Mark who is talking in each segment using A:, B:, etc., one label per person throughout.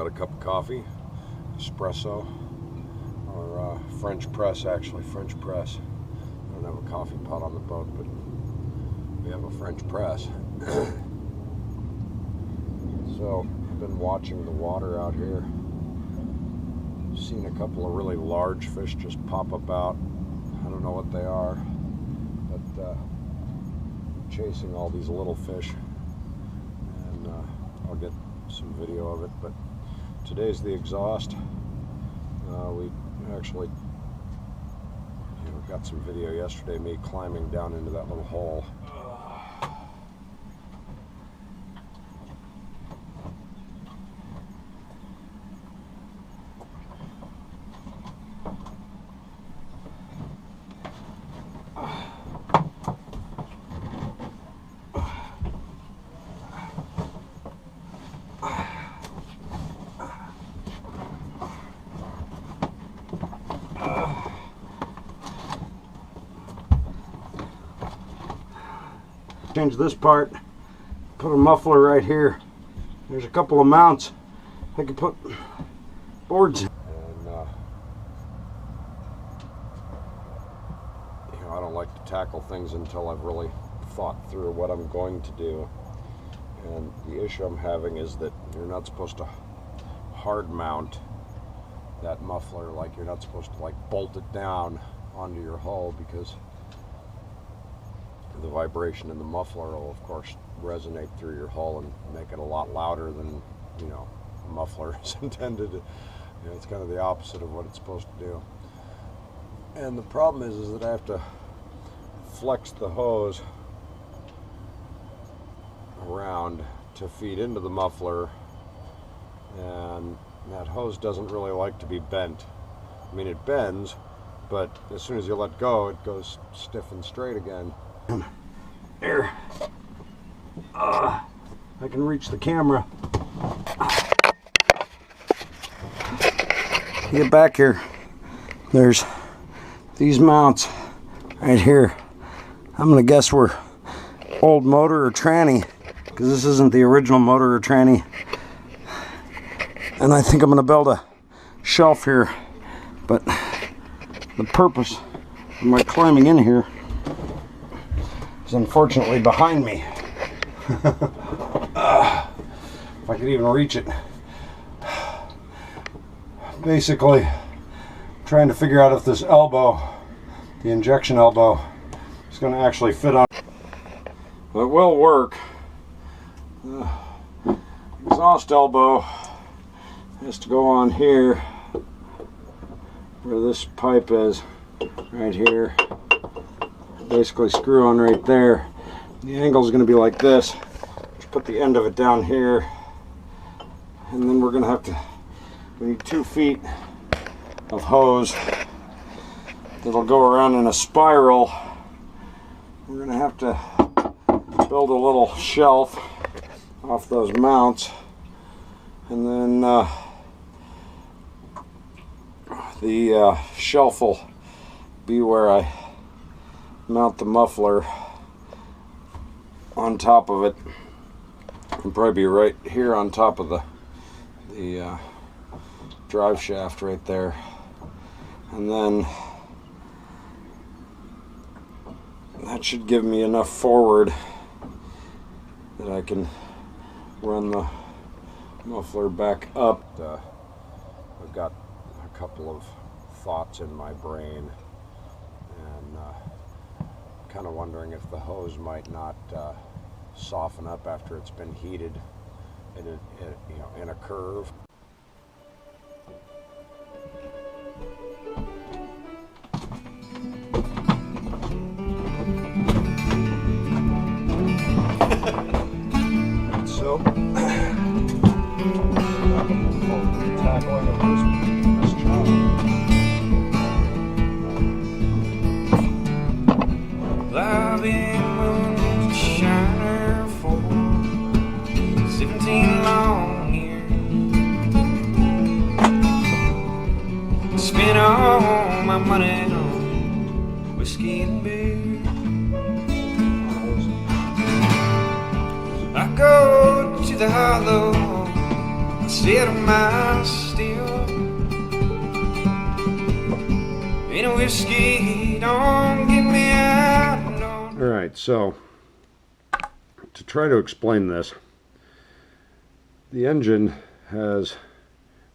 A: got a cup of coffee, espresso, or French press, actually, French press. I don't have a coffee pot on the boat, but we have a French press. So, I've been watching the water out here. Seen a couple of really large fish just pop about. I don't know what they are, but chasing all these little fish, and I'll get some video of it. But today's the exhaust. We actually got some video yesterday, me climbing down into that little hole. Change this part, put a muffler right here. There's a couple of mounts I could put boards in. And I don't like to tackle things until I've really thought through what I'm going to do. And the issue I'm having is that you're not supposed to hard mount that muffler. Like, you're not supposed to like bolt it down onto your hull, because the vibration in the muffler will of course resonate through your hull and make it a lot louder than a muffler is intended to. It's kind of the opposite of what it's supposed to do. And the problem is that I have to flex the hose around to feed into the muffler, and that hose doesn't really like to be bent. I mean, it bends, but as soon as you let go, it goes stiff and straight again. There. I can reach the camera. Get back here. There's these mounts right here. I'm gonna guess we're old motor or tranny, because this isn't the original motor or tranny. And I think I'm gonna build a shelf here, but the purpose of my climbing in here is unfortunately behind me. If I could even reach it. Basically, trying to figure out if this elbow, the injection elbow, is going to actually fit on. Well, it will work. Exhaust elbow has to go on here where this pipe is, right here. Basically screw on right there. The angle is going to be like this. Just put the end of it down here, and then we're going to have to, we need 2 feet of hose that'll go around in a spiral. We're going to have to build a little shelf off those mounts, and then the shelf will be where I mount the muffler on top of it. It'll probably be right here on top of the drive shaft right there, and then that should give me enough forward that I can run the muffler back up. I've got a couple of thoughts in my brain, and kind of wondering if the hose might not soften up after it's been heated in a curve. So, tackling of this challenge.
B: I've been willing to shine for 17 long years. Spent all my money on whiskey and beer. I go to the hollow, I sit a mile still. Ain't a whiskey, don't get me out, no.
A: Alright, so to try to explain this, the engine has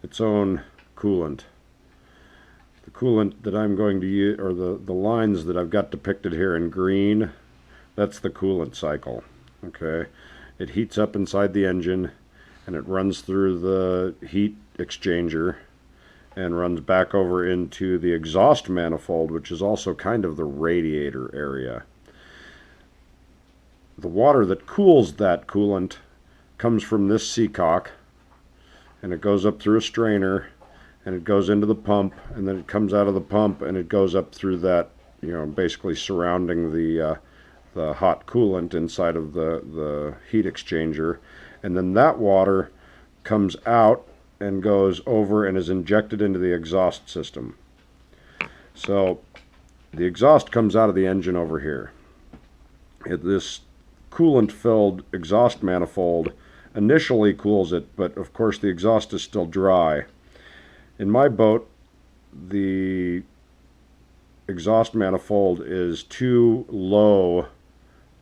A: its own coolant. The coolant that I'm going to use, or the lines that I've got depicted here in green, that's the coolant cycle. Okay, it heats up inside the engine and it runs through the heat exchanger and runs back over into the exhaust manifold, which is also kind of the radiator area. The water that cools that coolant comes from this seacock, and it goes up through a strainer, and it goes into the pump, and then it comes out of the pump, and it goes up through that, basically surrounding the hot coolant inside of the heat exchanger, and then that water comes out and goes over and is injected into the exhaust system. So the exhaust comes out of the engine over here. This coolant-filled exhaust manifold initially cools it, but of course the exhaust is still dry. In my boat, the exhaust manifold is too low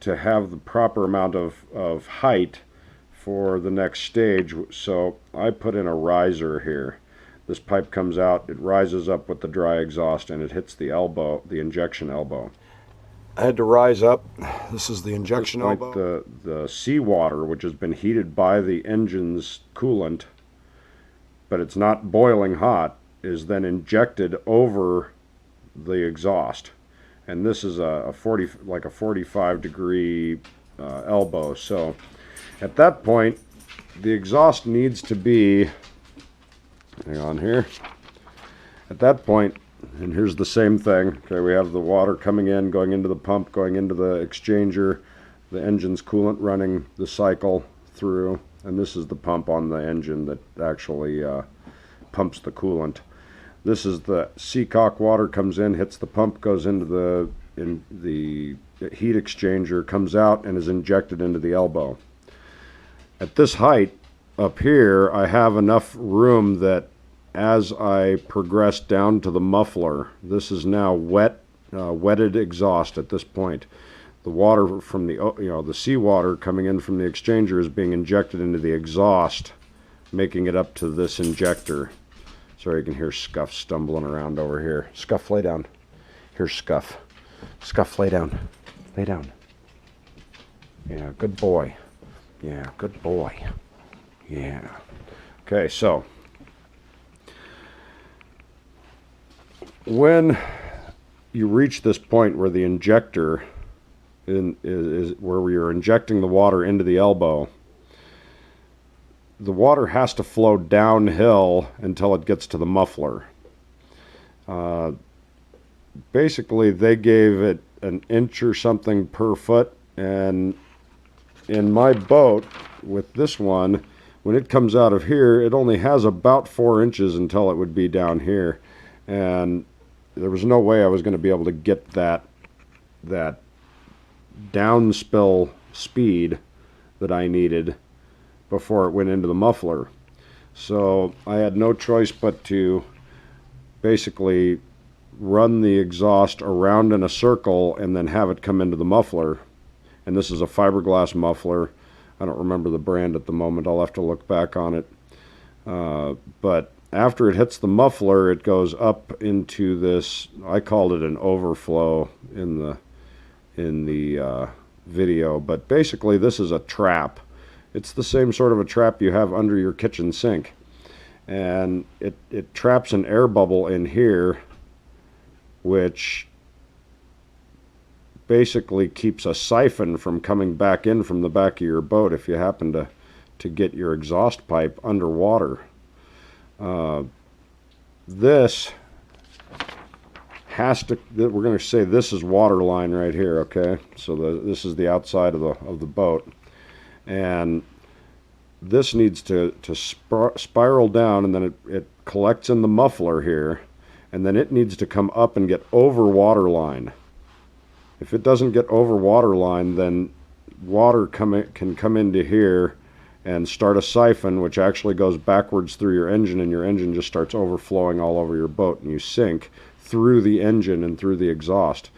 A: to have the proper amount of height for the next stage, so I put in a riser here. This pipe comes out, it rises up with the dry exhaust, and it hits the elbow, the injection elbow. I had to rise up. This is the injection elbow. The seawater, which has been heated by the engine's coolant, but it's not boiling hot, is then injected over the exhaust. And this is a 45 degree elbow. So at that point, the exhaust needs to be, hang on here, at that point, and here's the same thing. Okay, we have the water coming in, going into the pump, going into the exchanger, the engine's coolant running the cycle through, and this is the pump on the engine that actually pumps the coolant. This is the seacock water comes in, hits the pump, goes into the heat exchanger, comes out and is injected into the elbow. At this height up here, I have enough room that as I progress down to the muffler, this is now wetted exhaust at this point. The water from the seawater coming in from the exchanger is being injected into the exhaust, making it up to this injector. Sorry, you can hear Scuff stumbling around over here. Scuff, lay down. Here's Scuff. Scuff, lay down. Lay down. Yeah, good boy. Yeah, good boy. Yeah. Okay, so when you reach this point where the injector is where you're injecting the water into the elbow, the water has to flow downhill until it gets to the muffler. Basically, they gave it an inch or something per foot, and in my boat, with this one, when it comes out of here, it only has about 4 inches until it would be down here, and there was no way I was going to be able to get that downspill speed that I needed before it went into the muffler. So I had no choice but to basically run the exhaust around in a circle and then have it come into the muffler. And this is a fiberglass muffler. I don't remember the brand at the moment. I'll have to look back on it. But after it hits the muffler, it goes up into this, I called it an overflow in the video, but basically this is a trap. It's the same sort of a trap you have under your kitchen sink, and it traps an air bubble in here, which basically keeps a siphon from coming back in from the back of your boat if you happen to get your exhaust pipe underwater. This has to, we're going to say this is water line right here, okay? So this is the outside of the boat, and this needs to spiral down, and then it collects in the muffler here, and then it needs to come up and get over water line. If it doesn't get over water line, then water can come into here and start a siphon which actually goes backwards through your engine, and your engine just starts overflowing all over your boat, and you sink through the engine and through the exhaust.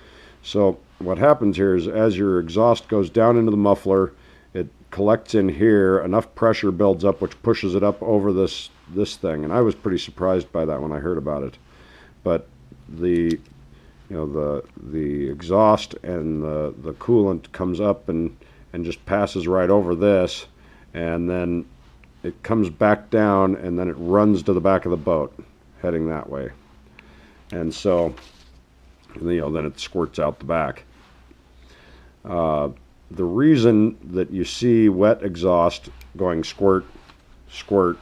A: So what happens here is, as your exhaust goes down into the muffler, it collects in here, enough pressure builds up which pushes it up over this thing, and I was pretty surprised by that when I heard about it. But the exhaust and the coolant comes up and just passes right over this, and then it comes back down, and then it runs to the back of the boat heading that way, and so then it squirts out the back. The reason that you see wet exhaust going squirt, squirt,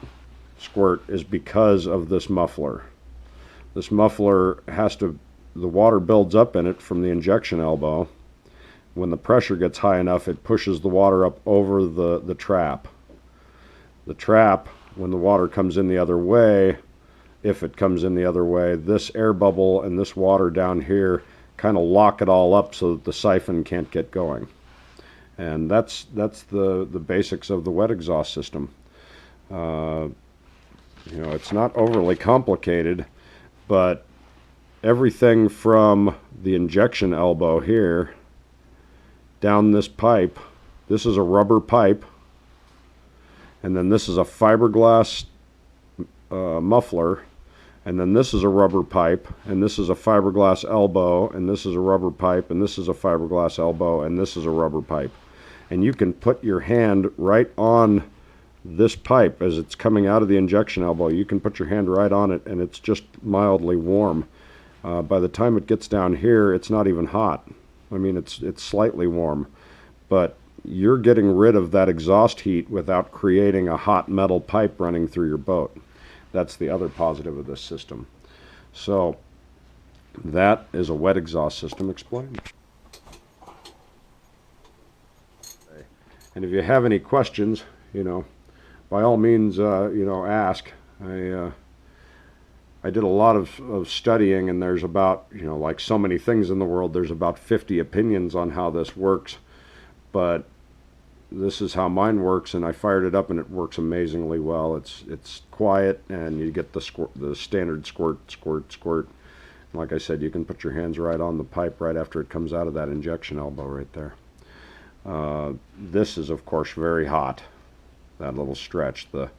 A: squirt is because of this muffler. This muffler the water builds up in it from the injection elbow. When the pressure gets high enough, it pushes the water up over the trap. The trap, when the water comes in the other way, if it comes in the other way, this air bubble and this water down here kind of lock it all up so that the siphon can't get going. And that's the basics of the wet exhaust system. It's not overly complicated, but everything from the injection elbow here down this pipe, this is a rubber pipe, and then this is a fiberglass muffler, and then this is a rubber pipe, and this is a fiberglass elbow, and this is a rubber pipe, and this is a fiberglass elbow, and this is a rubber pipe. And you can put your hand right on this pipe as it's coming out of the injection elbow. You can put your hand right on it, and it's just mildly warm. By the time it gets down here, it's not even hot. I mean, it's slightly warm, but you're getting rid of that exhaust heat without creating a hot metal pipe running through your boat. That's the other positive of this system. So that is a wet exhaust system explained. And if you have any questions, by all means, ask. I did a lot of studying, and there's about, like so many things in the world, there's about 50 opinions on how this works. But this is how mine works, and I fired it up, and it works amazingly well. It's quiet, and you get the standard squirt, squirt, squirt. And like I said, you can put your hands right on the pipe right after it comes out of that injection elbow right there. This is, of course, very hot, that little stretch. The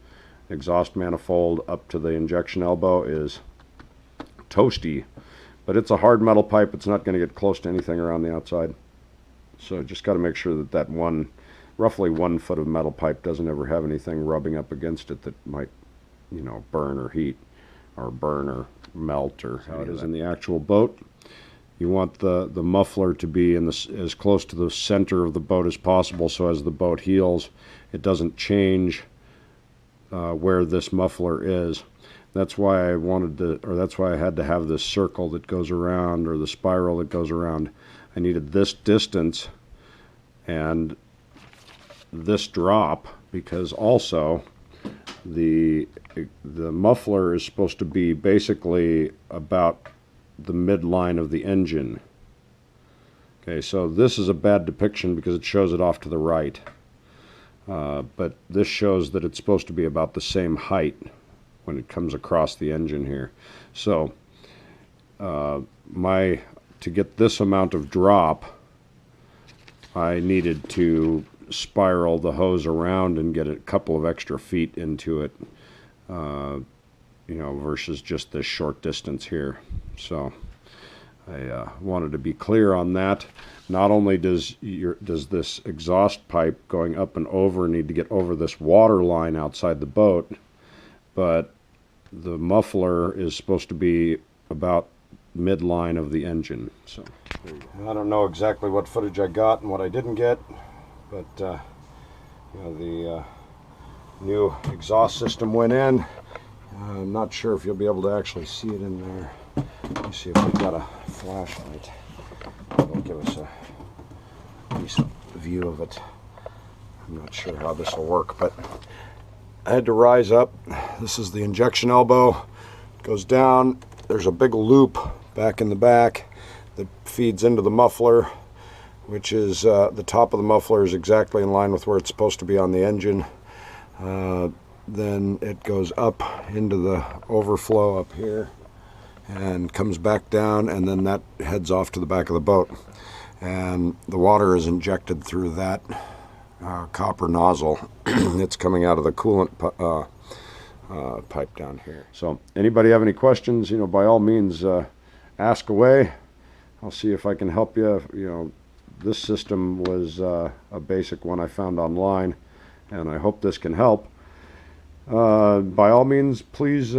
A: exhaust manifold up to the injection elbow is toasty, but it's a hard metal pipe. It's not going to get close to anything around the outside. So just got to make sure that roughly 1 foot of metal pipe doesn't ever have anything rubbing up against it that might, burn or heat or burn or melt or how it is in the actual boat. You want the muffler to be as close to the center of the boat as possible, so as the boat heels, it doesn't change where this muffler is. That's why that's why I had to have this circle that goes around, or the spiral that goes around. I needed this distance and this drop, because also the muffler is supposed to be basically about the midline of the engine. Okay, so this is a bad depiction because it shows it off to the right. But this shows that it's supposed to be about the same height when it comes across the engine here. So to get this amount of drop, I needed to spiral the hose around and get a couple of extra feet into it, versus just this short distance here. So I wanted to be clear on that. Not only does this exhaust pipe going up and over need to get over this water line outside the boat, but the muffler is supposed to be about midline of the engine. So I don't know exactly what footage I got and what I didn't get, but the new exhaust system went in. I'm not sure if you'll be able to actually see it in there. Let me see if we've got a flashlight. It'll give us a decent view of it. I'm not sure how this will work, but I had to rise up. This is the injection elbow. It goes down. There's a big loop back in the back that feeds into the muffler, which is the top of the muffler is exactly in line with where it's supposed to be on the engine. Then it goes up into the overflow up here and comes back down, and then that heads off to the back of the boat. And the water is injected through that copper nozzle. It's coming out of the coolant pipe down here. So anybody have any questions, by all means, ask away. I'll see if I can help you. This system was a basic one I found online, and I hope this can help. By all means, please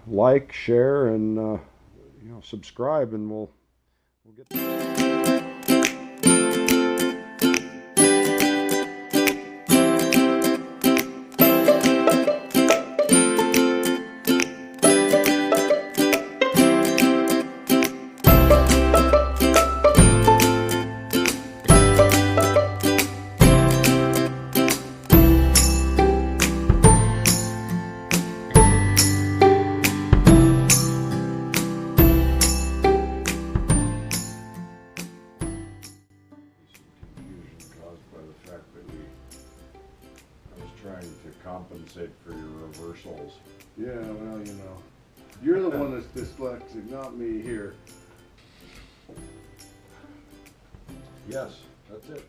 A: like, share, and subscribe, and we'll get. Trying to compensate for your reversals.
C: Yeah, well, you're the one that's dyslexic, not me here.
A: Yes, that's it.